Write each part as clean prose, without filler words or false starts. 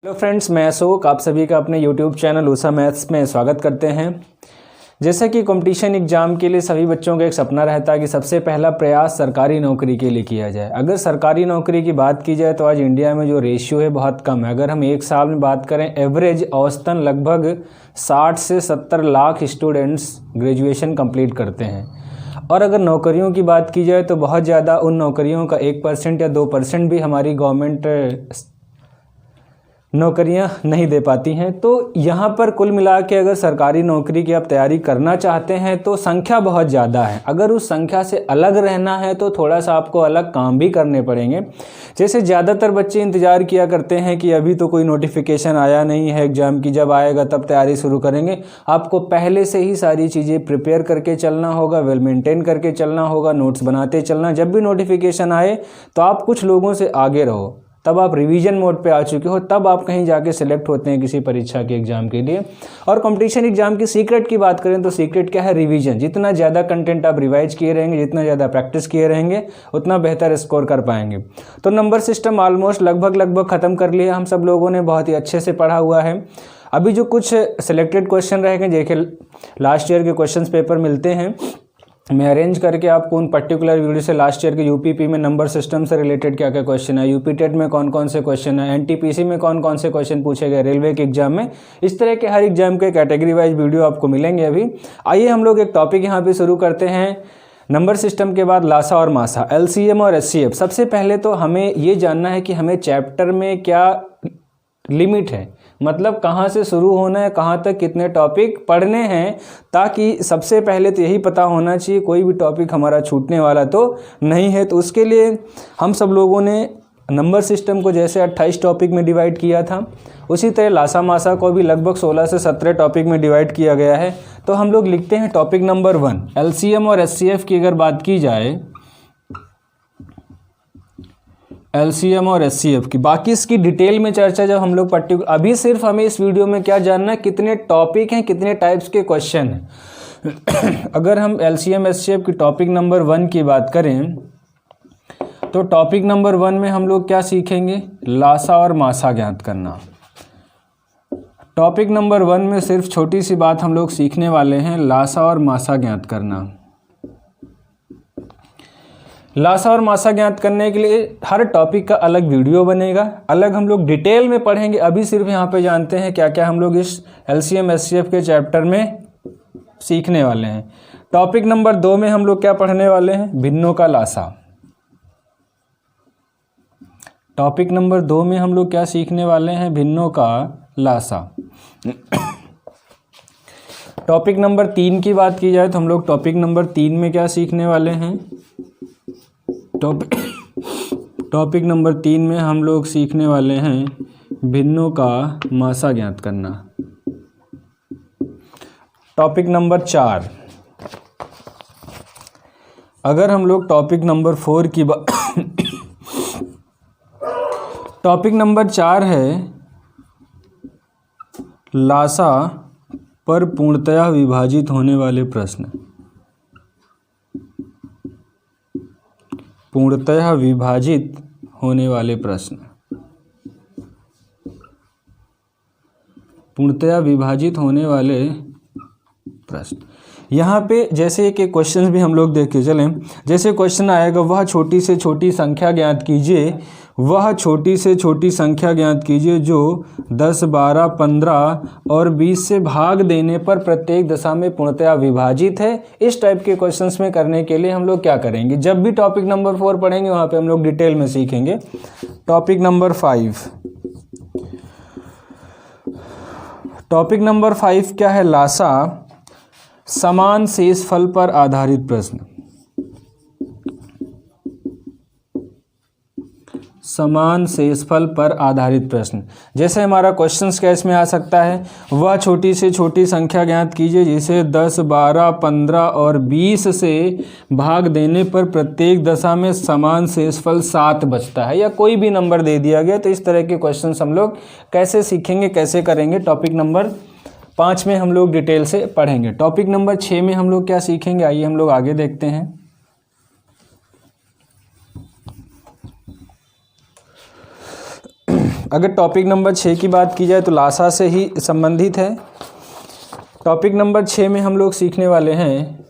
Hello friends, मैं अशोक आप सभी का अपने यूट्यूब चैनल ऊषा मैथ्स में स्वागत करते हैं। जैसा कि कंपटीशन एग्जाम के लिए सभी बच्चों का एक सपना रहता है कि सबसे पहला प्रयास सरकारी नौकरी के लिए किया जाए। अगर सरकारी नौकरी की बात की जाए तो आज इंडिया में जो रेशियो है बहुत कम है। अगर हम एक साल में बात करें एवरेज औसतन लगभग 60 से 70 लाख स्टूडेंट्स ग्रेजुएशन कंप्लीट करते हैं। और अगर नौकरियों की बात की जाए तो बहुत ज़्यादा उन नौकरियों का 1% या 2% भी हमारी गवर्नमेंट नौकरियां नहीं दे पाती हैं। तो यहाँ पर कुल मिला के अगर सरकारी नौकरी की आप तैयारी करना चाहते हैं तो संख्या बहुत ज़्यादा है। अगर उस संख्या से अलग रहना है तो थोड़ा सा आपको अलग काम भी करने पड़ेंगे। जैसे ज़्यादातर बच्चे इंतज़ार किया करते हैं कि अभी तो कोई नोटिफिकेशन आया नहीं है एग्ज़ाम की, जब आएगा तब तैयारी शुरू करेंगे। आपको पहले से ही सारी चीज़ें प्रिपेयर करके चलना होगा, वेल मेंटेन करके चलना होगा, नोट्स बनाते चलना। जब भी नोटिफिकेशन आए तो आप कुछ लोगों से आगे रहो, तब आप रिवीजन मोड पे आ चुके हो, तब आप कहीं जाके सिलेक्ट होते हैं किसी परीक्षा के एग्जाम के लिए। और कंपटीशन एग्जाम की सीक्रेट की बात करें तो सीक्रेट क्या है? रिवीजन। जितना ज़्यादा कंटेंट आप रिवाइज किए रहेंगे, जितना ज़्यादा प्रैक्टिस किए रहेंगे, उतना बेहतर स्कोर कर पाएंगे। तो नंबर सिस्टम ऑलमोस्ट लगभग ख़त्म कर लिया हम सब लोगों ने, बहुत ही अच्छे से पढ़ा हुआ है। अभी जो कुछ सिलेक्टेड क्वेश्चन रहेंगे, देखिए लास्ट ईयर के क्वेश्चन पेपर मिलते हैं, मैं अरेंज करके आपको उन पर्टिकुलर वीडियो से लास्ट ईयर के यूपीपी में नंबर सिस्टम से रिलेटेड क्या क्या क्वेश्चन है, यूपी टेट में कौन कौन से क्वेश्चन है, एनटीपीसी में कौन कौन से क्वेश्चन पूछे गए, रेलवे के एग्जाम में, इस तरह के हर एग्जाम के कैटेगरी वाइज वीडियो आपको मिलेंगे। अभी आइए हम लोग एक टॉपिक यहाँ पे शुरू करते हैं। नंबर सिस्टम के बाद लासा और मासा, एलसीएम और एचसीएफ। सबसे पहले तो हमें ये जानना है कि हमें चैप्टर में क्या लिमिट है, मतलब कहाँ से शुरू होना है, कहाँ तक कितने टॉपिक पढ़ने हैं, ताकि सबसे पहले तो यही पता होना चाहिए कोई भी टॉपिक हमारा छूटने वाला तो नहीं है। तो उसके लिए हम सब लोगों ने नंबर सिस्टम को जैसे 28 टॉपिक में डिवाइड किया था, उसी तरह लासा मासा को भी लगभग 16 से 17 टॉपिक में डिवाइड किया गया है। तो हम लोग लिखते हैं टॉपिक नंबर 1, एलसीएम और एचसीएफ की अगर बात की जाए, एलसीएम और एचसीएफ की। बाकी इसकी डिटेल में चर्चा जब हम लोग अभी सिर्फ हमें इस वीडियो में क्या जानना है, कितने टॉपिक हैं, कितने टाइप्स के क्वेश्चन हैं। अगर हम एलसीएम एचसीएफ की टॉपिक नंबर 1 की बात करें तो टॉपिक नंबर 1 में हम लोग क्या सीखेंगे? लासा और मासा ज्ञात करना। टॉपिक नंबर 1 में सिर्फ छोटी सी बात हम लोग सीखने वाले हैं, लासा और मासा ज्ञात करना। लासा और मासा ज्ञात करने के लिए हर टॉपिक का अलग वीडियो बनेगा, अलग हम लोग डिटेल में पढ़ेंगे। अभी सिर्फ यहाँ पे जानते हैं क्या क्या हम लोग इस एलसीएम एचसीएफ के चैप्टर में सीखने वाले हैं। टॉपिक नंबर 2 में हम लोग क्या पढ़ने वाले हैं? भिन्नों का लासा। टॉपिक नंबर 2 में हम लोग क्या सीखने वाले हैं? भिन्नों का लासा। टॉपिक नंबर 3 की बात की जाए तो हम लोग टॉपिक नंबर 3 में क्या सीखने वाले हैं? टॉपिक नंबर 3 में हम लोग सीखने वाले हैं भिन्नों का मासा ज्ञात करना। टॉपिक नंबर 4, अगर हम लोग टॉपिक नंबर 4 की टॉपिक नंबर 4 है लासा पर पूर्णतया विभाजित होने वाले प्रश्न। पूर्णतः विभाजित होने वाले प्रश्न, पूर्णतः विभाजित होने वाले प्रश्न। यहाँ पे जैसे एक क्वेश्चन भी हम लोग देख के चलें। जैसे क्वेश्चन आएगा, वह छोटी से छोटी संख्या ज्ञात कीजिए, वह छोटी से छोटी संख्या ज्ञात कीजिए जो 10, 12, 15 और 20 से भाग देने पर प्रत्येक दशा में पूर्णतः विभाजित है। इस टाइप के क्वेश्चंस में करने के लिए हम लोग क्या करेंगे? जब भी टॉपिक नंबर 4 पढ़ेंगे वहाँ पे हम लोग डिटेल में सीखेंगे। टॉपिक नंबर 5, टॉपिक नंबर 5 क्या है? लासा समान शेषफल पर आधारित प्रश्न। समान शेषफल पर आधारित प्रश्न। जैसे हमारा क्वेश्चन क्या इसमें आ सकता है? वह छोटी से छोटी संख्या ज्ञात कीजिए जिसे 10, 12, 15 और 20 से भाग देने पर प्रत्येक दशा में समान शेषफल 7 बचता है, या कोई भी नंबर दे दिया गया। तो इस तरह के क्वेश्चन हम लोग कैसे सीखेंगे, कैसे करेंगे, टॉपिक नंबर 5 में हम लोग डिटेल से पढ़ेंगे। टॉपिक नंबर 6 में हम लोग क्या सीखेंगे, आइए हम लोग आगे देखते हैं। अगर टॉपिक नंबर 6 की बात की जाए तो लासा से ही संबंधित है। टॉपिक नंबर 6 में हम लोग सीखने वाले हैं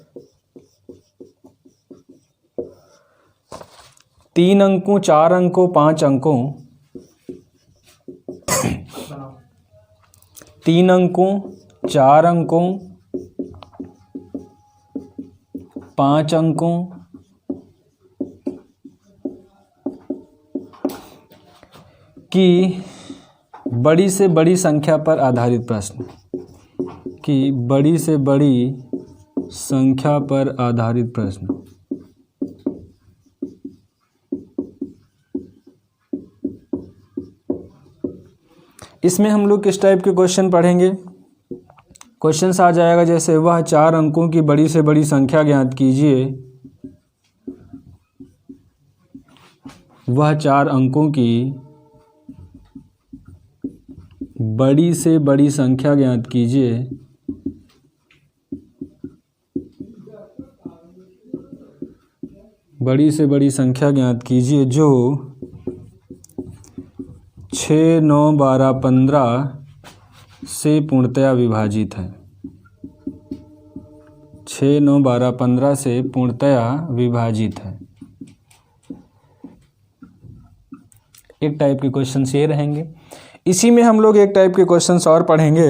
3 अंकों, 4 अंकों, 5 अंकों, 3 अंकों, 4 अंकों, 5 अंकों की बड़ी से बड़ी संख्या पर आधारित प्रश्न, की बड़ी से बड़ी संख्या पर आधारित प्रश्न। इसमें हम लोग किस टाइप के क्वेश्चन पढ़ेंगे? क्वेश्चंस आ जाएगा जैसे वह 4 अंकों की बड़ी से बड़ी संख्या ज्ञात कीजिए, वह 4 अंकों की बड़ी से बड़ी संख्या ज्ञात कीजिए, बड़ी से बड़ी संख्या ज्ञात कीजिए जो 6, 9, 12, 15 से पूर्णतया विभाजित है। 6, 9, 12, 15 से पूर्णतया विभाजित है। एक टाइप के क्वेश्चंस ये रहेंगे। इसी में हम लोग एक टाइप के क्वेश्चंस और पढ़ेंगे,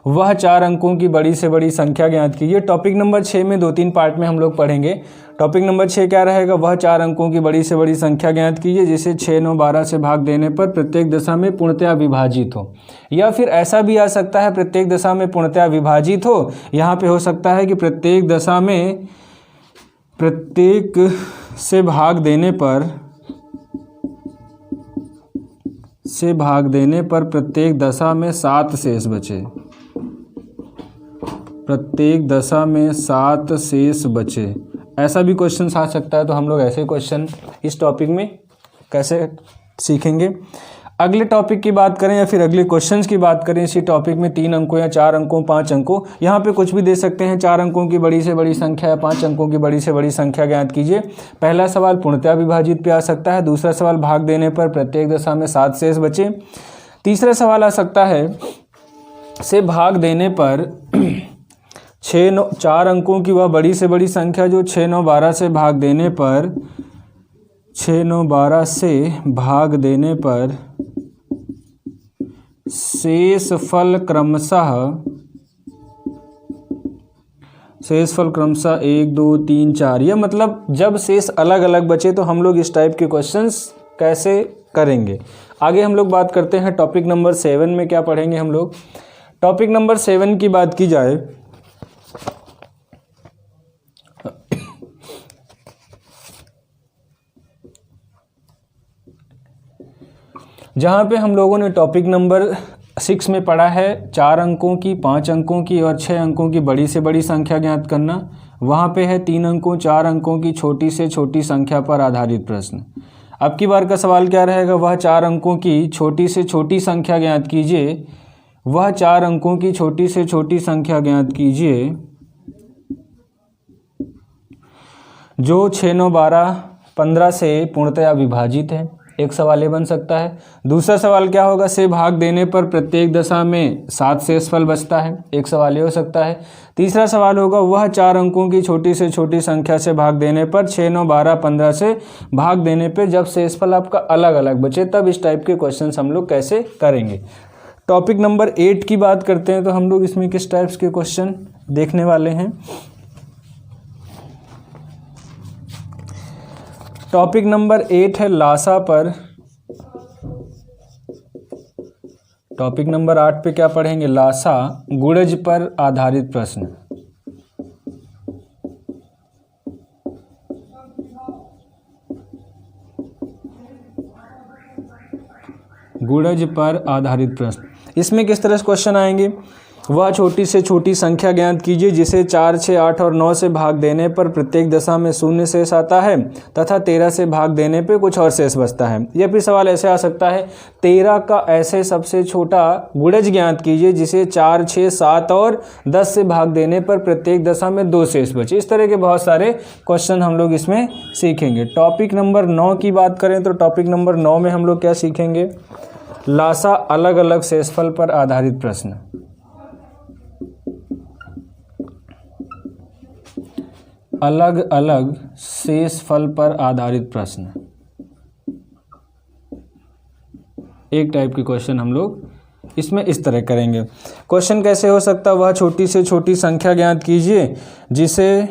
वह 4 अंकों की बड़ी से बड़ी संख्या ज्ञात कीजिए। टॉपिक नंबर 6 में 2-3 पार्ट में हम लोग पढ़ेंगे। टॉपिक नंबर 6 क्या रहेगा? वह 4 अंकों की बड़ी से बड़ी संख्या ज्ञात कीजिए जिसे 6, 9, 12 से भाग देने पर प्रत्येक दशा में पूर्णतया विभाजित हो। या फिर ऐसा भी आ सकता है प्रत्येक दशा में पूर्णतया विभाजित हो। यहाँ पे हो सकता है कि प्रत्येक दशा में प्रत्येक से भाग देने पर प्रत्येक दशा में 7 शेष बचे, प्रत्येक दशा में 7 शेष बचे। ऐसा भी क्वेश्चन आ सकता है। तो हम लोग ऐसे क्वेश्चन इस टॉपिक में कैसे सीखेंगे? अगले टॉपिक की बात करें या फिर अगले क्वेश्चंस की बात करें इसी टॉपिक में 3 अंकों या 4 अंकों, 5 अंकों, यहाँ पे कुछ भी दे सकते हैं। 4 अंकों की बड़ी से बड़ी संख्या या 5 अंकों की बड़ी से बड़ी संख्या ज्ञात कीजिए। पहला सवाल पूर्णतया विभाजित पे आ सकता है। दूसरा सवाल भाग देने पर प्रत्येक दशा में 7 शेष बचे। तीसरा सवाल आ सकता है से भाग देने पर 4 अंकों की वह बड़ी से बड़ी संख्या जो 6, 9, 12 से भाग देने पर 6, 9, 12 से भाग देने पर शेष फल क्रमशः 1, 2, 3, 4, यह मतलब जब शेष अलग अलग बचे तो हम लोग इस टाइप के क्वेश्चंस कैसे करेंगे। आगे हम लोग बात करते हैं टॉपिक नंबर 7 में क्या पढ़ेंगे हम लोग। टॉपिक नंबर 7 की बात की जाए जहाँ पे हम लोगों ने टॉपिक नंबर 6 में पढ़ा है 4 अंकों की, 5 अंकों की और 6 अंकों की बड़ी से बड़ी संख्या ज्ञात करना। वहाँ पे है 3 अंकों, 4 अंकों की छोटी से छोटी संख्या पर आधारित प्रश्न। अब की बार का सवाल क्या रहेगा? वह 4 अंकों की छोटी से छोटी संख्या ज्ञात कीजिए, वह 4 अंकों की छोटी से छोटी संख्या ज्ञात कीजिए जो 6, 9, 12, 15 से पूर्णतया विभाजित है। एक सवाल ये बन सकता है। दूसरा सवाल क्या होगा? से भाग देने पर प्रत्येक दशा में 7 शेषफल बचता है। एक सवाल ये हो सकता है। तीसरा सवाल होगा वह 4 अंकों की छोटी से छोटी संख्या से भाग देने पर 6, 9, 12, 15 से भाग देने पर जब शेषफल आपका अलग अलग बचे तब इस टाइप के क्वेश्चन हम लोग कैसे करेंगे। टॉपिक नंबर 8 की बात करते हैं तो हम लोग इसमें किस टाइप्स के क्वेश्चन देखने वाले हैं। टॉपिक नंबर 8 है लासा पर। टॉपिक नंबर 8 पे क्या पढ़ेंगे? लासा गुणज पर आधारित प्रश्न। गुणज पर आधारित प्रश्न। इसमें किस तरह से क्वेश्चन आएंगे? वह छोटी से छोटी संख्या ज्ञात कीजिए जिसे 4, 6, 8 और 9 से भाग देने पर प्रत्येक दशा में 0 शेष आता है तथा 13 से भाग देने पर कुछ और शेष बचता है। या फिर सवाल ऐसे आ सकता है 13 का ऐसे सबसे छोटा गुणज ज्ञात कीजिए जिसे 4, 6, 7 और 10 से भाग देने पर प्रत्येक दशा में 2 शेष बचे। इस तरह के बहुत सारे क्वेश्चन हम लोग इसमें सीखेंगे। टॉपिक नंबर 9 की बात करें तो टॉपिक नंबर 9 में हम लोग क्या सीखेंगे? लासा अलग अलग शेषफल पर आधारित प्रश्न। अलग अलग शेषफल पर आधारित प्रश्न, एक टाइप के क्वेश्चन हम लोग इसमें इस तरह करेंगे। क्वेश्चन कैसे हो सकता है? वह छोटी से छोटी संख्या ज्ञात कीजिए जिसे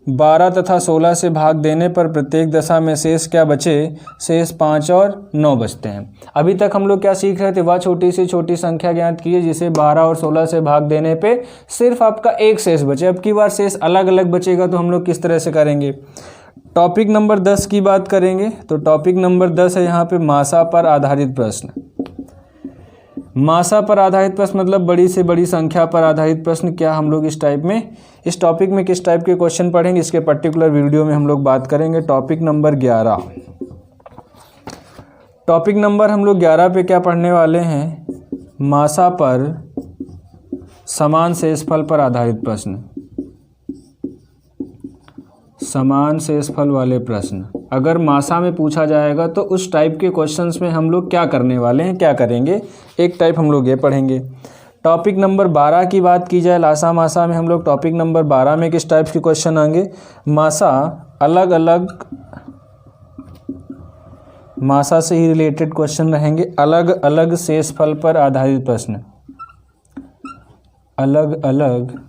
12 तथा 16 से भाग देने पर प्रत्येक दशा में शेष क्या बचे? शेष 5 और 9 बचते हैं। अभी तक हम लोग क्या सीख रहे थे? वह छोटी से छोटी संख्या ज्ञात कीजिए जिसे 12 और 16 से भाग देने पे सिर्फ आपका एक शेष बचे। अब की बार शेष अलग अलग बचेगा तो हम लोग किस तरह से करेंगे? टॉपिक नंबर 10 की बात करेंगे। तो टॉपिक नंबर 10 है यहाँ पे मासा पर आधारित प्रश्न। मासा पर आधारित प्रश्न मतलब बड़ी से बड़ी संख्या पर आधारित प्रश्न। क्या हम लोग इस टॉपिक में किस टाइप के क्वेश्चन पढ़ेंगे इसके पर्टिकुलर वीडियो में हम लोग बात करेंगे। Topic number 11। टॉपिक नंबर हम लोग 11 पे क्या पढ़ने वाले हैं? मासा पर समान शेषफल पर आधारित प्रश्न। समान शेषफल वाले प्रश्न अगर मासा में पूछा जाएगा तो उस टाइप के क्वेश्चंस में हम लोग क्या करने वाले हैं, क्या करेंगे? एक टाइप हम लोग ये पढ़ेंगे। टॉपिक नंबर 12 की बात की जाए, लासा मासा में हम लोग टॉपिक नंबर 12 में किस टाइप के क्वेश्चन आएंगे? मासा अलग अलग, मासा से ही रिलेटेड क्वेश्चन रहेंगे। अलग अलग शेषफल पर आधारित प्रश्न, अलग अलग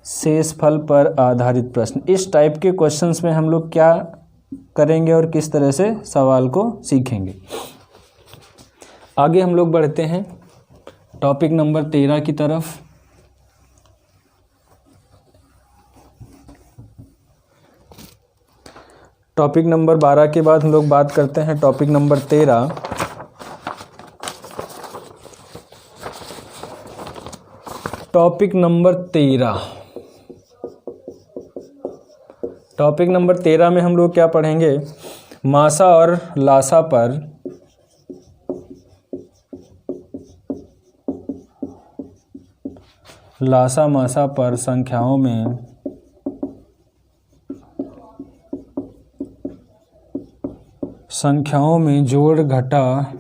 शेषफल पर आधारित प्रश्न। इस टाइप के क्वेश्चंस में हम लोग क्या करेंगे और किस तरह से सवाल को सीखेंगे। आगे हम लोग बढ़ते हैं टॉपिक नंबर 13 की तरफ। टॉपिक नंबर 12 के बाद हम लोग बात करते हैं topic number 13। Topic number 13, topic number 13 में हम लोग क्या पढ़ेंगे? मासा और लासा पर लासा मासा पर संख्याओं में जोड़ घटा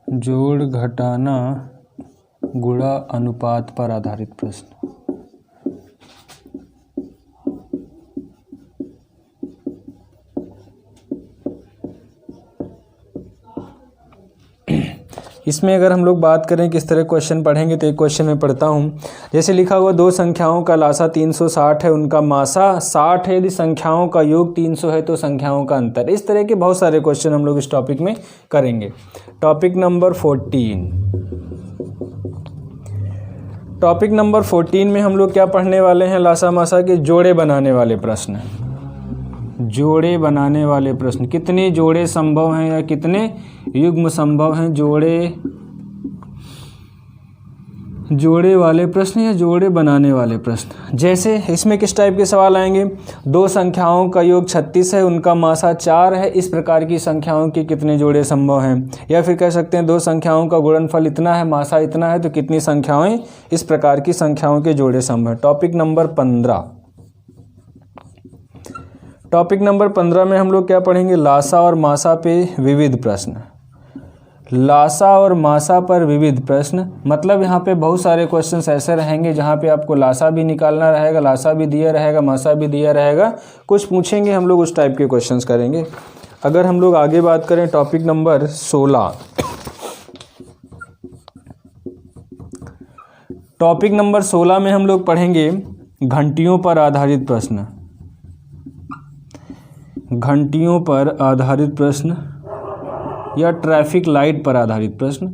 जोड़ घटाना गुणा अनुपात पर आधारित प्रश्न। इसमें अगर हम लोग बात करें किस तरह क्वेश्चन पढ़ेंगे तो एक क्वेश्चन में पढ़ता हूँ। जैसे लिखा हुआ दो संख्याओं का लासा 360 है, उनका मासा 60 है। यदि संख्याओं का योग 300 है तो संख्याओं का अंतर। इस तरह के बहुत सारे क्वेश्चन हम लोग इस टॉपिक में करेंगे। Topic number 14। टॉपिक नंबर 14 में हम लोग क्या पढ़ने वाले हैं? लासा मासा के जोड़े बनाने वाले प्रश्न। जोड़े बनाने वाले प्रश्न, कितने जोड़े संभव हैं या कितने युग्म संभव हैं? जोड़े वाले प्रश्न या जोड़े बनाने वाले प्रश्न। जैसे इसमें किस टाइप के सवाल आएंगे? दो संख्याओं का योग 36 है, उनका मासा 4 है। इस प्रकार की संख्याओं के कितने जोड़े संभव हैं? या फिर कह सकते हैं दो संख्याओं का गुणनफल इतना है, मासा इतना है, तो कितनी संख्याएं इस प्रकार की संख्याओं के जोड़े संभव हैं। Topic number 15। टॉपिक नंबर 15 में हम लोग क्या पढ़ेंगे? लासा और मासा पे विविध प्रश्न। लासा और मासा पर विविध प्रश्न मतलब यहाँ पे बहुत सारे क्वेश्चंस ऐसे रहेंगे जहाँ पे आपको लासा भी निकालना रहेगा, लासा भी दिया रहेगा, मासा भी दिया रहेगा। कुछ पूछेंगे हम लोग, उस टाइप के क्वेश्चंस करेंगे। अगर हम लोग आगे बात करें टॉपिक नंबर 16। टॉपिक नंबर 16 में हम लोग पढ़ेंगे घंटियों पर आधारित प्रश्न। घंटियों पर आधारित प्रश्न या ट्रैफिक लाइट पर आधारित प्रश्न।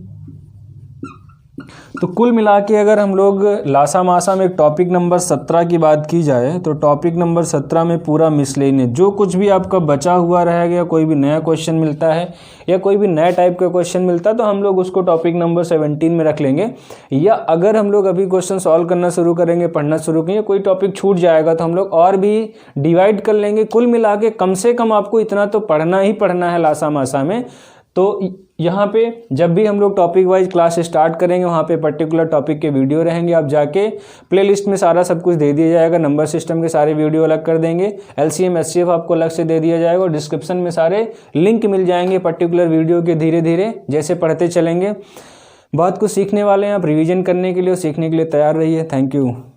तो कुल मिला के अगर हम लोग लासा मासा में टॉपिक नंबर 17 की बात की जाए तो टॉपिक नंबर 17 में पूरा मिसलेनियस जो कुछ भी आपका बचा हुआ रह गया, कोई भी नया क्वेश्चन मिलता है या कोई भी नया टाइप का क्वेश्चन मिलता है तो हम लोग उसको टॉपिक नंबर 17 में रख लेंगे। या अगर हम लोग अभी क्वेश्चन सॉल्व करना शुरू करेंगे, पढ़ना शुरू करेंगे, कोई टॉपिक छूट जाएगा तो हम लोग और भी डिवाइड कर लेंगे। कुल मिला के कम से कम आपको इतना तो पढ़ना ही पढ़ना है लासा मासा में। तो यहाँ पे जब भी हम लोग टॉपिक वाइज क्लास स्टार्ट करेंगे वहाँ पे पर्टिकुलर टॉपिक के वीडियो रहेंगे, आप जाके प्लेलिस्ट में सारा सब कुछ दे दिया जाएगा। नंबर सिस्टम के सारे वीडियो अलग कर देंगे, LCM SCF आपको अलग से दे दिया जाएगा और डिस्क्रिप्शन में सारे लिंक मिल जाएंगे पर्टिकुलर वीडियो के। धीरे धीरे जैसे पढ़ते चलेंगे बहुत कुछ सीखने वाले हैं आप। रिविजन करने के लिए और सीखने के लिए तैयार रहिए। Thank you.